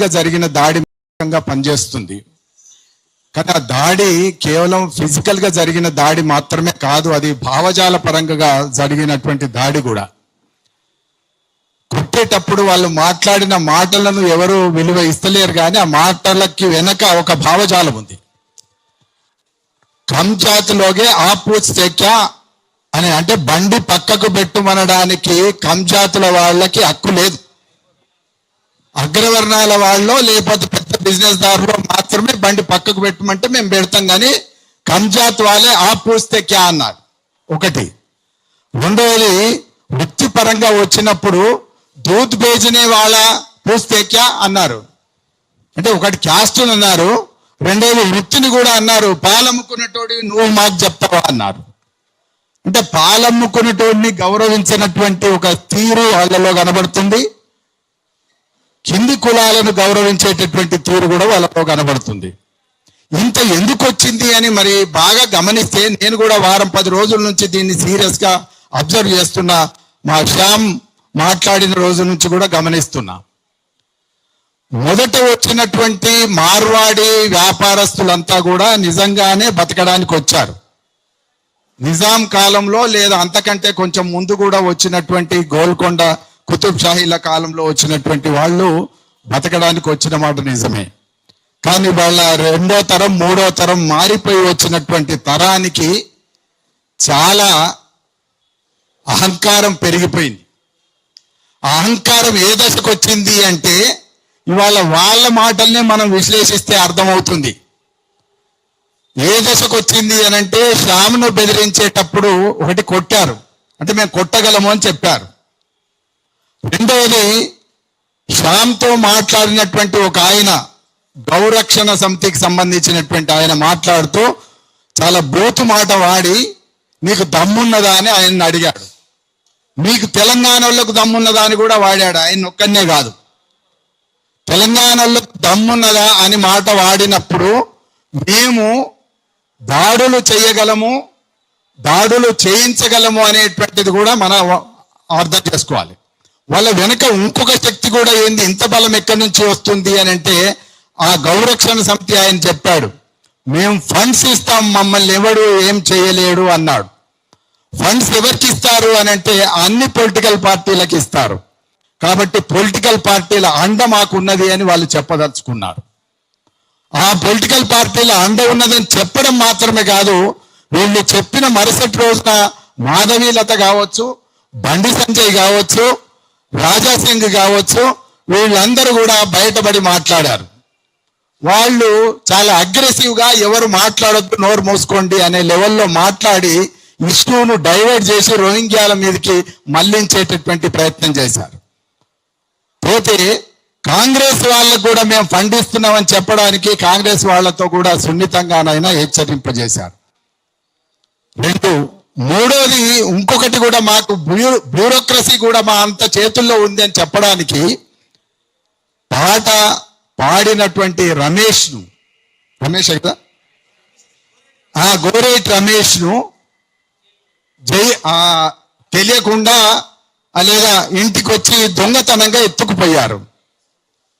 గా జరిగిన దాడి పనిచేస్తుంది. కానీ ఆ దాడి కేవలం ఫిజికల్ గా జరిగిన దాడి మాత్రమే కాదు, అది భావజాల పరంగా జరిగినటువంటి దాడి కూడా. కొట్టేటప్పుడు వాళ్ళు మాట్లాడిన మాటలను ఎవరు విలువ ఇస్తలేరు, కానీ ఆ మాటలకి వెనక ఒక భావజాలం ఉంది. కమ్ జాతిలోగే ఆపూస్తే క్యా అని, అంటే బండి పక్కకు పెట్టుమనడానికి కమ్ జాతుల వాళ్ళకి హక్కు లేదు. అగ్రవర్ణాల వాళ్ళు లేకపోతే పెద్ద బిజినెస్ దారులు మాత్రమే బండి పక్కకు పెట్టమంటే మేము పెడతాం, కానీ కమ్ జాత్ వాళ్ళే ఆపూస్తే క్యా అన్నారు. ఒకటి. రెండవది, వృత్తిపరంగా వచ్చినప్పుడు దూత్ బేజనే వాళ్ళ పూస్తే క్యా అన్నారు. అంటే ఒకటి క్యాస్ట్ అన్నారు, రెండవది వృత్తిని కూడా అన్నారు. పాలమ్ముకున్నటోడి నువ్వు మాకు చెప్తావా అన్నారు. అంటే పాలమ్ముకున్నటోడిని గౌరవించినటువంటి ఒక తీరు వాళ్ళలో కనబడుతుంది. కింది కులాలను గౌరవించేటటువంటి తీరు కూడా వాళ్ళలో కనబడుతుంది. ఇంత ఎందుకు వచ్చింది అని మరి బాగా గమనిస్తే, నేను కూడా వారం 10 రోజుల నుంచి దీన్ని సీరియస్ గా అబ్జర్వ్ చేస్తున్నా. మా శ్యామ్ మాట్లాడిన రోజు నుంచి కూడా గమనిస్తున్నా. మొదట వచ్చినటువంటి మార్వాడి వ్యాపారస్తులంతా కూడా నిజంగానే బతకడానికి వచ్చారు. నిజాం కాలంలో లేదా అంతకంటే కొంచెం ముందు కూడా వచ్చినటువంటి గోల్కొండ కుతుబ్ షాహీల కాలంలో వచ్చినటువంటి వాళ్ళు బతకడానికి వచ్చిన మాట నిజమే. కానీ వాళ్ళ 2వ తరం 3వ తరం మారిపోయి వచ్చినటువంటి తరానికి చాలా అహంకారం పెరిగిపోయింది. ఆ అహంకారం ఏ దశకు వచ్చింది అంటే, ఇవాళ వాళ్ళ మాటల్నే మనం విశ్లేషిస్తే అర్థమవుతుంది. ఏ దశకు వచ్చింది అని అంటే, శ్యామ్ను బెదిరించేటప్పుడు ఒకటి కొట్టారు, అంటే మేము కొట్టగలము అని చెప్పారు. రెండవది, శ్యామ్తో మాట్లాడినటువంటి ఒక ఆయన, గౌరక్షణ సమితికి సంబంధించినటువంటి ఆయన మాట్లాడుతూ చాలా బూతు మాట వాడి, నీకు దమ్మున్నదా అని ఆయన్ని అడిగాడు. మీకు తెలంగాణలోకి దమ్మున్నదా అని కూడా వాడాడు. ఆయన ఒక్కనే కాదు, తెలంగాణలో దమ్మున్నదా అని మాట వాడినప్పుడు మేము దాడులు చేయగలము, దాడులు చేయించగలము అనేటువంటిది కూడా మనం అర్థం చేసుకోవాలి. వాళ్ళ వెనుక ఇంకొక శక్తి కూడా ఏంది, ఇంత బలం ఎక్కడి నుంచి వస్తుంది అని అంటే, ఆ గౌరక్షణ సమితి ఆయన చెప్పాడు, మేము ఫండ్స్ ఇస్తాం, మమ్మల్ని ఎవడు ఏం చేయలేడు అన్నాడు. ఫండ్స్ ఎవరికి ఇస్తారు అని అంటే, అన్ని పొలిటికల్ పార్టీలకు ఇస్తారు. కాబట్టి పొలిటికల్ పార్టీల అండ మాకున్నది అని వాళ్ళు చెప్పదలుచుకున్నారు. ఆ పొలిటికల్ పార్టీల అండ ఉన్నదని చెప్పడం మాత్రమే కాదు, వీళ్ళు చెప్పిన మరుసటి రోజున మాధవీలత కావచ్చు, బండి సంజయ్ కావచ్చు, రాజాసింగ్ కావచ్చు, వీళ్ళందరూ కూడా బయటపడి మాట్లాడారు. వాళ్ళు చాలా అగ్రెసివ్గా ఎవరు మాట్లాడొద్దు, నోరు మూసుకోండి అనే లెవెల్లో మాట్లాడి ఇష్యూను డైవర్ట్ చేసి రోహింగ్యాల మీదకి మళ్లించేటటువంటి ప్రయత్నం చేశారు. పోతే కాంగ్రెస్ వాళ్ళకు కూడా మేము ఫండ్ ఇస్తున్నామని చెప్పడానికి కాంగ్రెస్ వాళ్ళతో కూడా సున్నితంగానైనా హెచ్చరింపజేశారు. 2. మూడోది, ఇంకొకటి కూడా, మాకు బ్యూరోక్రసీ కూడా మా అంత చేతుల్లో ఉంది అని చెప్పడానికి పాట పాడినటువంటి రమేష్ను, కదా గోరేట్ రమేష్ను తెలియకుండా లేదా ఇంటికి వచ్చి దొంగతనంగా ఎత్తుకుపోయారు.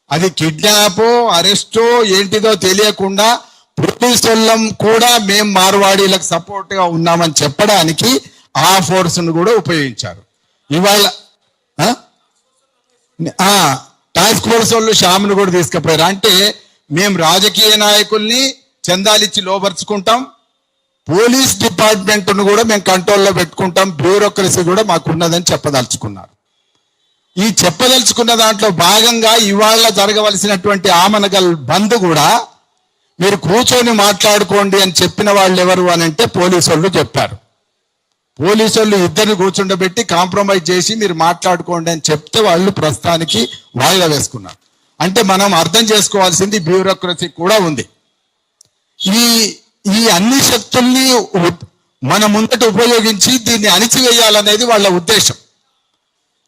అది కిడ్నాపో అరెస్టో ఏంటిదో తెలియకుండా పోలీసులం కూడా మేము మార్వాడీలకు సపోర్ట్గా ఉన్నామని చెప్పడానికి ఆ ఫోర్స్ను కూడా ఉపయోగించారు. ఇవాళ టాస్క్ ఫోర్స్ వాళ్ళు శ్యామ్ను కూడా తీసుకుపోయారు. అంటే మేము రాజకీయ నాయకుల్ని చందాలిచ్చి లోపరుచుకుంటాం, పోలీస్ డిపార్ట్మెంట్ను కూడా మేము కంట్రోల్లో పెట్టుకుంటాం, బ్యూరోక్రసీ కూడా మాకున్నదని చెప్పదలుచుకున్నారు. ఈ చెప్పదలుచుకున్న దాంట్లో భాగంగా ఇవాళ జరగవలసినటువంటి ఆమనగల్ బంద్ కూడా మీరు కూర్చొని మాట్లాడుకోండి అని చెప్పిన వాళ్ళు ఎవరు అని అంటే పోలీసు వాళ్ళు చెప్పారు. పోలీసు వాళ్ళు ఇద్దరిని కూర్చుండబెట్టి కాంప్రమైజ్ చేసి మీరు మాట్లాడుకోండి అని చెప్తే వాళ్ళు ప్రస్తుతానికి వాయిదా వేసుకున్నారు. అంటే మనం అర్థం చేసుకోవాల్సింది బ్యూరోక్రసీ కూడా ఉంది. ఈ అన్ని శక్తుల్ని మన ముందట ఉపయోగించి దీన్ని అణిచివేయాలనేది వాళ్ళ ఉద్దేశం.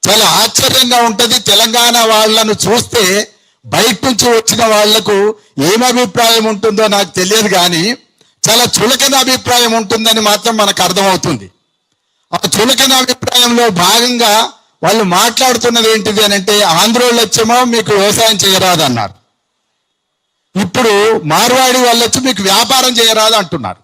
చాలా ఆశ్చర్యంగా ఉంటది. తెలంగాణ వాళ్ళను చూస్తే బయట నుంచి వచ్చిన వాళ్లకు ఏం అభిప్రాయం ఉంటుందో నాకు తెలియదు, కానీ చాలా చులకన అభిప్రాయం ఉంటుందని మాత్రం మనకు అర్థమవుతుంది. ఆ చులకన అభిప్రాయంలో భాగంగా వాళ్ళు మాట్లాడుతున్నది ఏంటిది అని అంటే, ఆంధ్రోళ్ళు వచ్చేమో మీకు వ్యవసాయం చేయరాదన్నారు, ఇప్పుడు మార్వాడి వాళ్ళు వచ్చి మీకు వ్యాపారం చేయరాదు అంటున్నారు.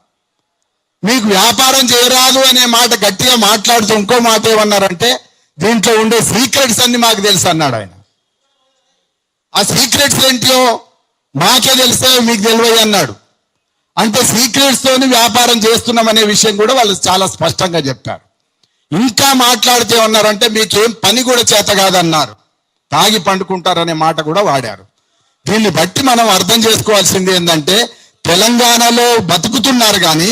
మీకు వ్యాపారం చేయరాదు అనే మాట గట్టిగా మాట్లాడుతూ ఇంకో మాట ఏమన్నారంటే, దీంట్లో ఉండే సీక్రెట్స్ అన్ని మాకు తెలుసు అన్నాడు ఆయన. ఆ సీక్రెట్స్ ఏంటో మాకే తెలిస్తే మీకు తెలివై అన్నాడు. అంటే సీక్రెట్స్ తోని వ్యాపారం చేస్తున్నాం అనే విషయం కూడా వాళ్ళు చాలా స్పష్టంగా చెప్పారు. ఇంకా మాట్లాడితే ఉన్నారంటే మీకేం పని కూడా చేత కాదన్నారు, తాగి పండుకుంటారనే మాట కూడా వాడారు. దీన్ని బట్టి మనం అర్థం చేసుకోవాల్సింది ఏంటంటే, తెలంగాణలో బతుకుతున్నారు కానీ,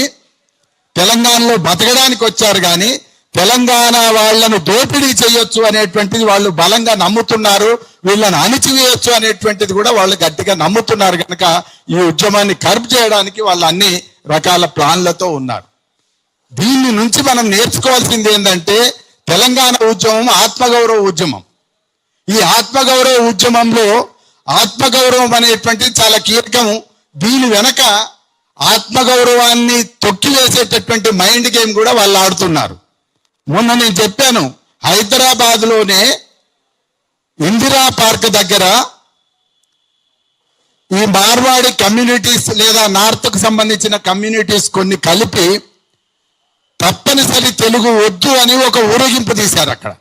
తెలంగాణలో బతకడానికి వచ్చారు కానీ తెలంగాణ వాళ్లను దోపిడీ చేయొచ్చు అనేటువంటిది వాళ్ళు బలంగా నమ్ముతున్నారు. వీళ్ళని అణిచివేయొచ్చు అనేటువంటిది కూడా వాళ్ళు గట్టిగా నమ్ముతున్నారు. కనుక ఈ ఉద్యమాన్ని కర్బ్ చేయడానికి వాళ్ళు అన్ని రకాల ప్లాన్లతో ఉన్నారు. దీని నుంచి మనం నేర్చుకోవాల్సింది ఏంటంటే, తెలంగాణ ఉద్యమం ఆత్మగౌరవ ఉద్యమం. ఈ ఆత్మగౌరవ ఉద్యమంలో ఆత్మగౌరవం అనేటువంటిది చాలా కీలకము. దీని వెనక ఆత్మగౌరవాన్ని తొక్కివేసేటటువంటి మైండ్ గేమ్ కూడా వాళ్ళు ఆడుతున్నారు. మొన్న నేను చెప్పాను, హైదరాబాద్ లోనే ఇందిరా పార్క్ దగ్గర ఈ మార్వాడి కమ్యూనిటీస్ లేదా నార్త్ కు సంబంధించిన కమ్యూనిటీస్ కొన్ని కలిపి తప్పనిసరి తెలుగు వద్దు అని ఒక ఊరేగింపు తీశారు అక్కడ.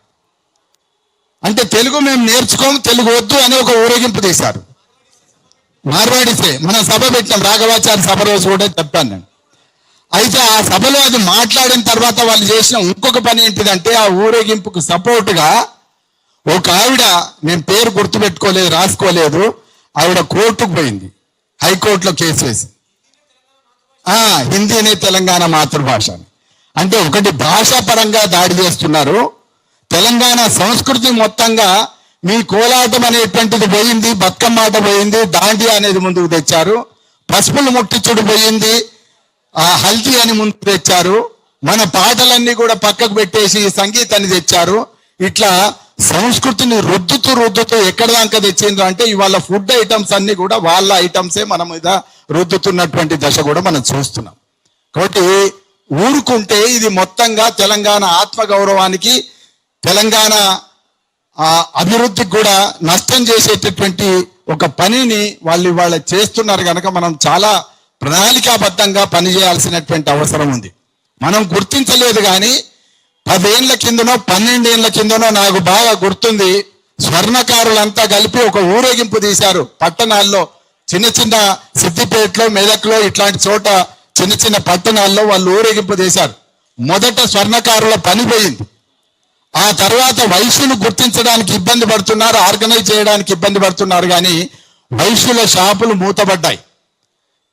అంటే తెలుగు మేము నేర్చుకోము, తెలుగు వద్దు అని ఒక ఊరేగింపు తీశారు మార్వాడిసే. మనం సభ పెట్టాం, రాఘవాచార్య సభ రోజు కూడా చెప్పాను నేను. అయితే ఆ సభలో అది మాట్లాడిన తర్వాత వాళ్ళు చేసిన ఇంకొక పని ఏంటిదంటే, ఆ ఊరేగింపుకు సపోర్టుగా ఒక ఆవిడ, నేను పేరు గుర్తుపెట్టుకోలేదు, రాసుకోలేదు, ఆవిడ కోర్టుకు పోయింది, హైకోర్టులో కేసు వేసి హిందీనే తెలంగాణ మాతృభాష అని. అంటే ఒకటి భాషాపరంగా దాడి చేస్తున్నారు, తెలంగాణ సంస్కృతి మొత్తంగా మీ కోలాటం అనేటువంటిది పోయింది, బతుకమ్మ ఆట పోయింది, దాండియా అనేది ముందుకు తెచ్చారు, పసుపులు ముట్టించుడు పోయింది, హల్దీ అని ముందుకు తెచ్చారు, మన పాటలన్నీ కూడా పక్కకు పెట్టేసి సంగీతాన్ని తెచ్చారు. ఇట్లా సంస్కృతిని రుద్దుతూ ఎక్కడ దాకా తెచ్చిండ్రు అంటే ఇవాళ ఫుడ్ ఐటమ్స్ అన్ని కూడా వాళ్ళ ఐటమ్సే మన మీద రుద్దుతున్నటువంటి దశ కూడా మనం చూస్తున్నాం. కాబట్టి ఊరుకుంటే ఇది మొత్తంగా తెలంగాణ ఆత్మగౌరవానికి, తెలంగాణ అభివృద్ధికి కూడా నష్టం చేసేటటువంటి ఒక పనిని వాళ్ళు ఇవాళ చేస్తున్నారు. కనుక మనం చాలా ప్రణాళికాబద్ధంగా పనిచేయాల్సినటువంటి అవసరం ఉంది. మనం గుర్తించలేదు కానీ 10 ఏళ్ల కిందనో 12 ఏళ్ల కిందనో నాకు బాగా గుర్తుంది, స్వర్ణకారులంతా కలిపి ఒక ఊరేగింపు తీశారు పట్టణాల్లో. చిన్న సిద్దిపేటలో, మెదక్లో ఇట్లాంటి చోట చిన్న పట్టణాల్లో వాళ్ళు ఊరేగింపు తీశారు. మొదట స్వర్ణకారుల పని పోయింది, ఆ తర్వాత వైశ్యులు గుర్తించడానికి ఇబ్బంది పడుతున్నారు, ఆర్గనైజ్ చేయడానికి ఇబ్బంది పడుతున్నారు. కానీ వైశ్యుల షాపులు మూతబడ్డాయి.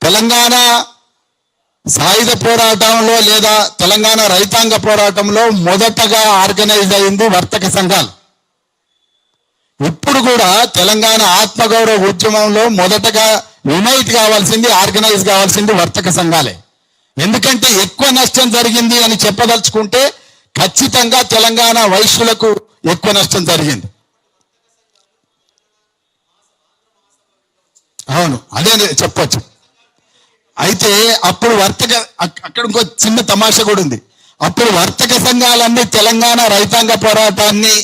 తెలంగాణ సాయుధ పోరాటంలో లేదా తెలంగాణ రైతాంగ పోరాటంలో మొదటగా ఆర్గనైజ్ అయింది వర్తక సంఘాలు. ఇప్పుడు కూడా తెలంగాణ ఆత్మగౌరవ ఉద్యమంలో మొదటగా యునైట్ కావాల్సింది, ఆర్గనైజ్ కావాల్సింది వర్తక సంఘాలే. ఎందుకంటే ఎక్కువ నష్టం జరిగింది అని చెప్పదలుచుకుంటే ఖచ్చితంగా తెలంగాణ వైశ్యులకు ఎక్కువ నష్టం జరిగింది. అవును, అదే చెప్పొచ్చు. అయితే అప్పుడు అక్కడ ఇంకో చిన్న తమాషా కూడా ఉంది. అప్పుడు వర్తక సంఘాలన్నీ తెలంగాణ రైతాంగ పోరాటాన్ని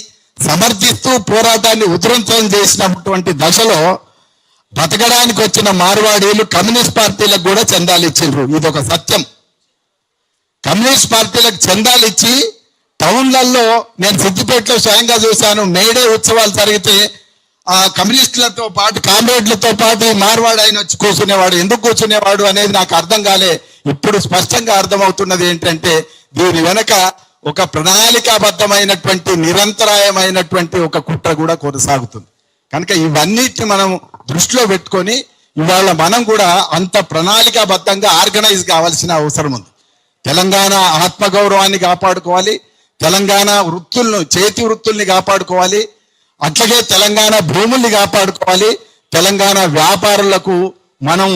సమర్థిస్తూ పోరాటాన్ని ఉధృతం చేసినటువంటి దశలో బతకడానికి వచ్చిన మార్వాడీలు కమ్యూనిస్ట్ పార్టీలకు కూడా చందాలు ఇచ్చిండ్రు. ఇది ఒక సత్యం. కమ్యూనిస్ట్ పార్టీలకు చందాలు ఇచ్చి టౌన్లలో, నేను సిద్దిపేటలో స్వయంగా చూశాను, మేడే ఉత్సవాలు జరిగితే ఆ కమ్యూనిస్టులతో పాటు, కామ్రేడ్లతో పాటు మార్వాడు ఆయన వచ్చి కూర్చునేవాడు. ఎందుకు కూర్చునేవాడు అనేది నాకు అర్థం కాలే. ఇప్పుడు స్పష్టంగా అర్థమవుతున్నది ఏంటంటే, దీని వెనక ఒక ప్రణాళికాబద్ధమైనటువంటి నిరంతరాయమైనటువంటి ఒక కుట్ర కూడా కొనసాగుతుంది. కనుక ఇవన్నిటిని మనం దృష్టిలో పెట్టుకొని ఇవాళ మనం కూడా అంత ప్రణాళికాబద్ధంగా ఆర్గనైజ్ కావాల్సిన అవసరం ఉంది. తెలంగాణ ఆత్మగౌరవాన్ని కాపాడుకోవాలి, తెలంగాణ వృత్తులను, చేతి వృత్తుల్ని కాపాడుకోవాలి, అట్లాగే తెలంగాణ భూముల్ని కాపాడుకోవాలి. తెలంగాణ వ్యాపారులకు మనం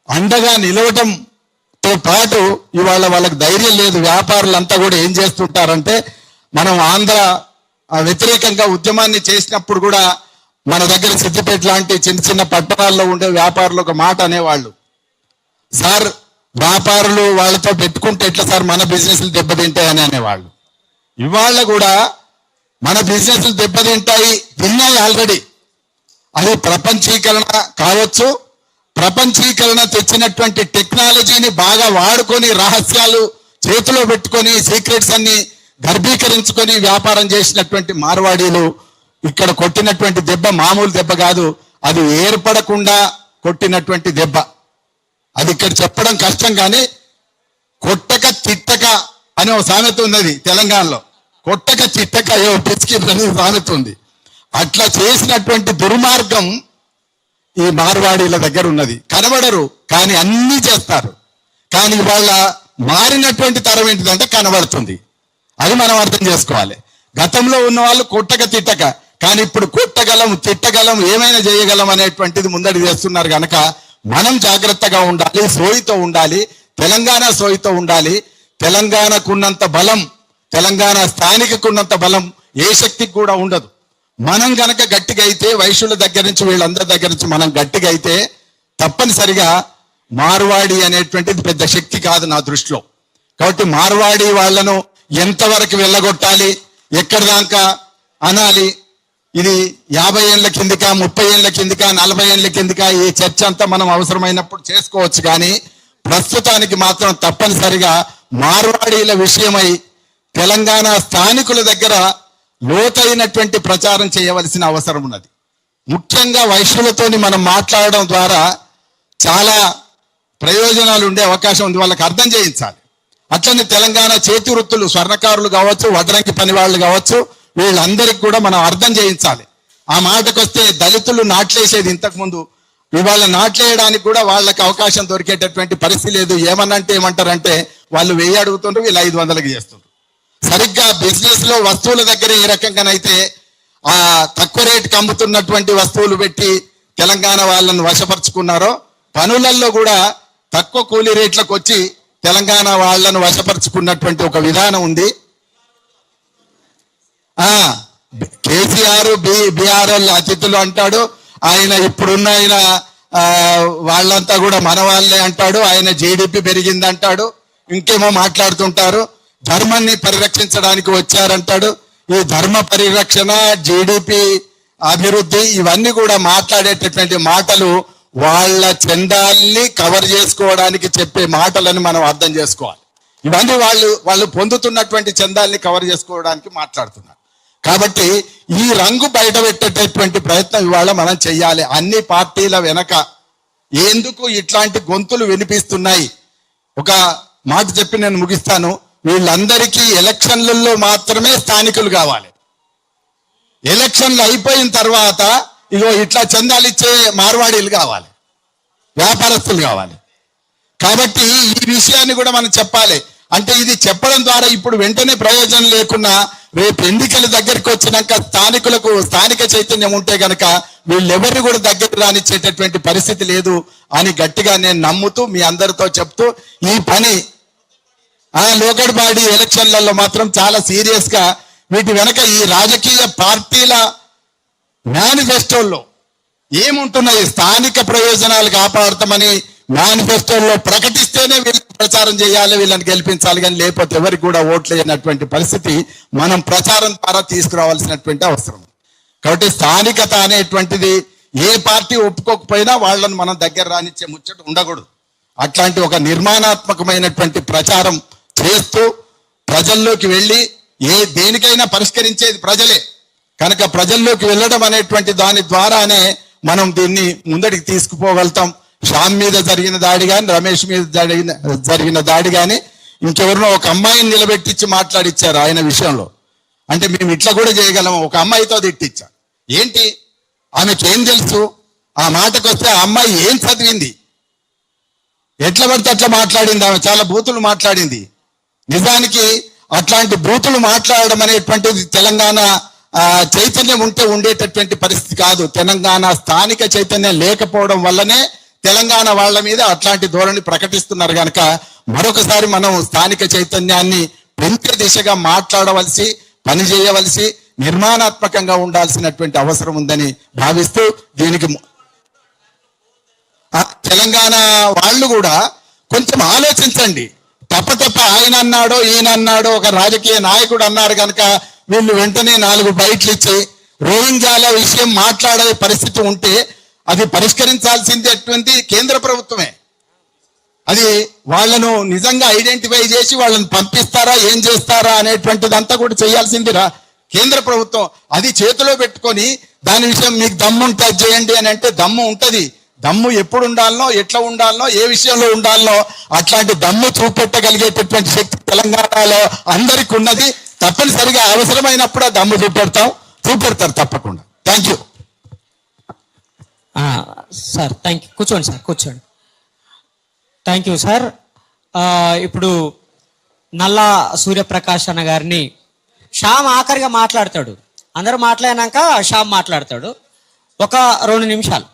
అండగా నిలవటంతో పాటు ఇవాళ వాళ్ళకి ధైర్యం లేదు. వ్యాపారులంతా కూడా ఏం చేస్తుంటారంటే, మనం ఆంధ్ర వ్యతిరేకంగా ఉద్యమాన్ని చేసినప్పుడు కూడా మన దగ్గర సిద్దిపేట లాంటి చిన్న పట్టణాల్లో ఉండే వ్యాపారులు ఒక మాట అనేవాళ్ళు, సార్ వ్యాపారులు వాళ్ళతో పెట్టుకుంటే ఎట్లా సార్, మన బిజినెస్లు దెబ్బతింటాయని అనేవాళ్ళు. ఇవాళ కూడా మన బిజినెస్లు దెబ్బతింటాయి, తిన్నాయి ఆల్రెడీ. అది ప్రపంచీకరణ కావచ్చు, ప్రపంచీకరణ తెచ్చినటువంటి టెక్నాలజీని బాగా వాడుకొని రహస్యాలు చేతిలో పెట్టుకొని సీక్రెట్స్ అన్ని గర్భీకరించుకొని వ్యాపారం చేసినటువంటి మార్వాడీలు ఇక్కడ కొట్టినటువంటి దెబ్బ మామూలు దెబ్బ కాదు, అది ఏర్పడకుండా కొట్టినటువంటి దెబ్బ. అది ఇక్కడ చెప్పడం కష్టం, కానీ కొట్టక తిట్టక అనే ఒక సామెత ఉన్నది తెలంగాణలో. కొట్టక తిట్టక ఏ పిచ్చికి అనే సామెత ఉంది. అట్లా చేసినటువంటి దుర్మార్గం ఈ మార్వాడీల దగ్గర ఉన్నది. కనబడరు కానీ అన్నీ చేస్తారు. కానీ వాళ్ళ మారినటువంటి తరం ఏంటిదంటే కనబడుతుంది. అది మనం అర్థం చేసుకోవాలి. గతంలో ఉన్న వాళ్ళు కొట్టక తిట్టక, కానీ ఇప్పుడు కొట్టగలం తిట్టగలం ఏమైనా చేయగలం అనేటువంటిది ముందడి చేస్తున్నారు. కనుక మనం జాగ్రత్తగా ఉండాలి, సోయితో ఉండాలి, తెలంగాణ సోయితో ఉండాలి. తెలంగాణకున్నంత బలం, తెలంగాణ స్థానికకున్నంత బలం ఏ శక్తికి కూడా ఉండదు. మనం గనక గట్టిగా అయితే, వైశ్యుల దగ్గర నుంచి వీళ్ళందరి దగ్గర నుంచి మనం గట్టిగా అయితే తప్పనిసరిగా మార్వాడి అనేటువంటిది పెద్ద శక్తి కాదు నా దృష్టిలో. కాబట్టి మార్వాడి వాళ్లను ఎంతవరకు వెళ్ళగొట్టాలి, ఎక్కడి దాకా అనాలి, ఇది 50 ఏళ్ల కిందికా 30 ఏళ్ల కిందికా 40 ఏళ్ల కిందికా ఈ చర్చ అంతా మనం అవసరమైనప్పుడు చేసుకోవచ్చు. కానీ ప్రస్తుతానికి మాత్రం తప్పనిసరిగా మార్వాడీల విషయమై తెలంగాణ స్థానికుల దగ్గర లోతైనటువంటి ప్రచారం చేయవలసిన అవసరం ఉన్నది. ముఖ్యంగా వైశ్యులతోని మనం మాట్లాడడం ద్వారా చాలా ప్రయోజనాలు ఉండే అవకాశం ఉంది. వాళ్ళకి అర్థం చేయించాలి. అట్లనే తెలంగాణ చేతి వృత్తులు, స్వర్ణకారులు కావచ్చు, వడ్రంగి పని వాళ్ళు కావచ్చు, వీళ్ళందరికీ కూడా మనం అర్థం చేయించాలి. ఆ మాటకు వస్తే దళితులు నాట్లేసేది ఇంతకుముందు, ఇవాళ నాట్లేయడానికి కూడా వాళ్ళకి అవకాశం దొరికేటటువంటి పరిస్థితి లేదు. ఏమన్నంటే ఏమంటారంటే వాళ్ళు 1000 అడుగుతుండ్రు, వీళ్ళు 500కి చేస్తుండ్రు. సరిగ్గా బిజినెస్ లో వస్తువుల దగ్గర ఏ రకంగానైతే ఆ తక్కువ రేటుకి అమ్ముతున్నటువంటి వస్తువులు పెట్టి తెలంగాణ వాళ్ళను వశపరుచుకున్నారో, పనులలో కూడా తక్కువ కూలీ రేట్లకు వచ్చి తెలంగాణ వాళ్లను వశపరుచుకున్నటువంటి ఒక విధానం ఉంది. కేసీఆర్ బీఆర్ఎల్ అతిథులు అంటాడు, ఆయన ఇప్పుడున్న ఆయన వాళ్ళంతా కూడా మన వాళ్ళే అంటాడు, ఆయన జీడిపి పెరిగింది అంటాడు, ఇంకేమో మాట్లాడుతుంటారు. ధర్మాన్ని పరిరక్షించడానికి వచ్చారంటాడు. ఈ ధర్మ పరిరక్షణ, జీడిపి అభివృద్ధి ఇవన్నీ కూడా మాట్లాడేటటువంటి మాటలు వాళ్ళ చందాల్ని కవర్ చేసుకోవడానికి చెప్పే మాటలని మనం అర్థం చేసుకోవాలి. ఇవన్నీ వాళ్ళు పొందుతున్నటువంటి చందాల్ని కవర్ చేసుకోవడానికి మాట్లాడుతున్నారు. కాబట్టి ఈ రంగు బయట పెట్టేటటువంటి ప్రయత్నం ఇవాళ మనం చెయ్యాలి. అన్ని పార్టీల వెనక ఎందుకు ఇట్లాంటి గొంతులు వినిపిస్తున్నాయి? ఒక మాట చెప్పి నేను ముగిస్తాను. వీళ్ళందరికీ ఎలక్షన్లలో మాత్రమే స్థానికులు కావాలి. ఎలక్షన్లు అయిపోయిన తర్వాత ఇగో ఇట్లా చందాలు ఇచ్చే మార్వాడీలు కావాలి, వ్యాపారస్తులు కావాలి. కాబట్టి ఈ విషయాన్ని కూడా మనం చెప్పాలి. అంటే ఇది చెప్పడం ద్వారా ఇప్పుడు వెంటనే ప్రయోజనం లేకున్నా రేపు ఎన్నికల దగ్గరికి వచ్చినాక స్థానికులకు స్థానిక చైతన్యం ఉంటే గనక వీళ్ళెవరిని కూడా దగ్గరికి రానిచ్చేటటువంటి పరిస్థితి లేదు అని గట్టిగా నేను నమ్ముతూ మీ అందరితో చెప్తూ, ఈ పని లోకల్ బాడీ ఎలక్షన్లలో మాత్రం చాలా సీరియస్ గా వీటి వెనక ఈ రాజకీయ పార్టీల మేనిఫెస్టోల్లో ఏముంటున్నాయి, స్థానిక ప్రయోజనాలు కాపాడతామని మేనిఫెస్టోల్లో ప్రకటిస్తేనే వీళ్ళకి ప్రచారం చేయాలి, వీళ్ళని గెలిపించాలి. కానీ లేకపోతే ఎవరికి కూడా ఓట్లు వేయనటువంటి పరిస్థితి మనం ప్రచారం ద్వారా తీసుకురావాల్సినటువంటి అవసరం. కాబట్టి స్థానికత అనేటువంటిది ఏ పార్టీ ఒప్పుకోకపోయినా వాళ్ళని మనం దగ్గర రానిచ్చే ముచ్చట ఉండకూడదు. అట్లాంటి ఒక నిర్మాణాత్మకమైనటువంటి ప్రచారం చేస్తూ ప్రజల్లోకి వెళ్ళి దేనికైనా పరిష్కరించేది ప్రజలే కనుక ప్రజల్లోకి వెళ్ళడం అనేటువంటి దాని ద్వారానే మనం దీన్ని ముందడికి తీసుకుపోగలుగుతాం. శ్యామ్ మీద జరిగిన దాడి కానీ, రమేష్ మీద జరిగిన దాడి కానీ, ఇంకెవరినో ఒక అమ్మాయిని నిలబెట్టించి మాట్లాడిచ్చారు ఆయన విషయంలో. అంటే మేము ఇట్లా కూడా చేయగలము. ఒక అమ్మాయితో తిట్టించారు. ఏంటి ఆమెకేం తెలుసు? ఆ మాటకు వస్తే ఆ అమ్మాయి ఏం చదివింది? ఎట్లా పడితే అట్లా మాట్లాడింది. ఆమె చాలా బూతులు మాట్లాడింది. నిజానికి అట్లాంటి బూతులు మాట్లాడడం అనేటువంటిది తెలంగాణ చైతన్యం ఉంటే ఉండేటటువంటి పరిస్థితి కాదు. తెలంగాణ స్థానిక చైతన్యం లేకపోవడం వల్లనే తెలంగాణ వాళ్ళ మీద అట్లాంటి ధోరణి ప్రకటిస్తున్నారు. కనుక మరొకసారి మనం స్థానిక చైతన్యాన్ని పెంచే దిశగా మాట్లాడవలసి, పనిచేయవలసి, నిర్మాణాత్మకంగా ఉండాల్సినటువంటి అవసరం ఉందని భావిస్తూ, దీనికి తెలంగాణ వాళ్ళు కూడా కొంచెం ఆలోచించండి. తప్ప ఆయన అన్నాడో ఈయన అన్నాడో ఒక రాజకీయ నాయకుడు అన్నారు కనుక వీళ్ళు వెంటనే 4 బయట్లు ఇచ్చి రోహింగ్యాల విషయం మాట్లాడే పరిస్థితి ఉంటే అది పరిష్కరించాల్సిందేటువంటి కేంద్ర ప్రభుత్వమే. అది వాళ్ళను నిజంగా ఐడెంటిఫై చేసి వాళ్ళని పంపిస్తారా ఏం చేస్తారా అనేటువంటిదంతా కూడా చేయాల్సిందిరా కేంద్ర ప్రభుత్వం. అది చేతిలో పెట్టుకొని దాని విషయం మీకు దమ్ము ఉంటే చేయండి అని అంటే దమ్ము ఉంటది. దమ్ము ఎప్పుడు ఉండాలనో, ఎట్లా ఉండాలనో, ఏ విషయంలో ఉండాలనో అట్లాంటి దమ్ము చూపెట్టగలిగేటటువంటి శక్తి తెలంగాణలో అందరికి ఉన్నది. తప్పనిసరిగా అవసరమైనప్పుడు ఆ దమ్ము చూపెడతారు తప్పకుండా. Thank you sir. Thank you. కూర్చోండి సార్, కూర్చోండి. Thank you sir. ఇప్పుడు నల్లా సూర్యప్రకాష్ అన్న గారిని శ్యామ్ ఆఖరిగా మాట్లాడతాడు. అందరూ మాట్లాడినాక శ్యామ్ మాట్లాడతాడు. ఒక 2 నిమిషాలు.